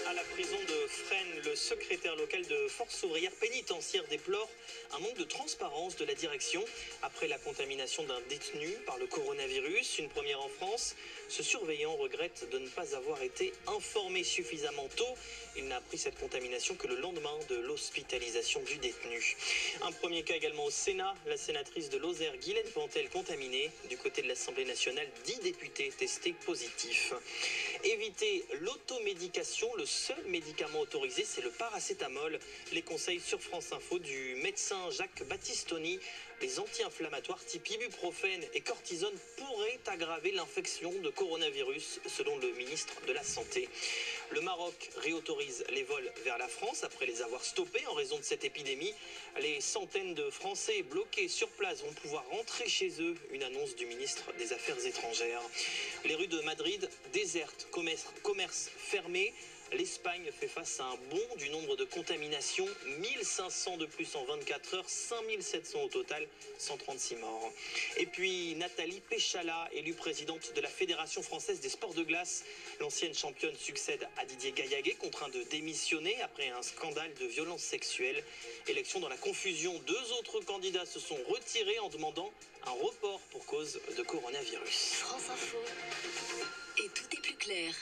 À la prison de Fresnes, le secrétaire local de Force ouvrière pénitentiaire déplore un manque de transparence de la direction après la contamination d'un détenu par le coronavirus, une première en France. Ce surveillant regrette de ne pas avoir été informé suffisamment tôt. Il n'a appris cette contamination que le lendemain de l'hospitalisation du détenu. Un premier cas également au Sénat, la sénatrice de Lozère, Guylaine Pentel, contaminée. Du côté de l'Assemblée nationale, 10 députés testés positifs. Éviter l'automédication, le seul médicament autorisé, c'est le paracétamol. Les conseils sur France Info du médecin Jacques Battistoni. Les anti-inflammatoires type ibuprofène et cortisone pourraient aggraver l'infection de coronavirus, selon le ministre de la Santé. Le Maroc réautorise les vols vers la France après les avoir stoppés en raison de cette épidémie. Les centaines de Français bloqués sur place vont pouvoir rentrer chez eux, une annonce du ministre des Affaires étrangères. Les rues de Madrid désertes, commerces fermés. L'Espagne fait face à un bond du nombre de contaminations, 1500 de plus en 24 heures, 5700 au total, 136 morts. Et puis Nathalie Péchala, élue présidente de la Fédération française des sports de glace. L'ancienne championne succède à Didier Gaillaguet, contraint de démissionner après un scandale de violence sexuelle. Élection dans la confusion, 2 autres candidats se sont retirés en demandant un report pour cause de coronavirus. France Info. Et tout est plus clair.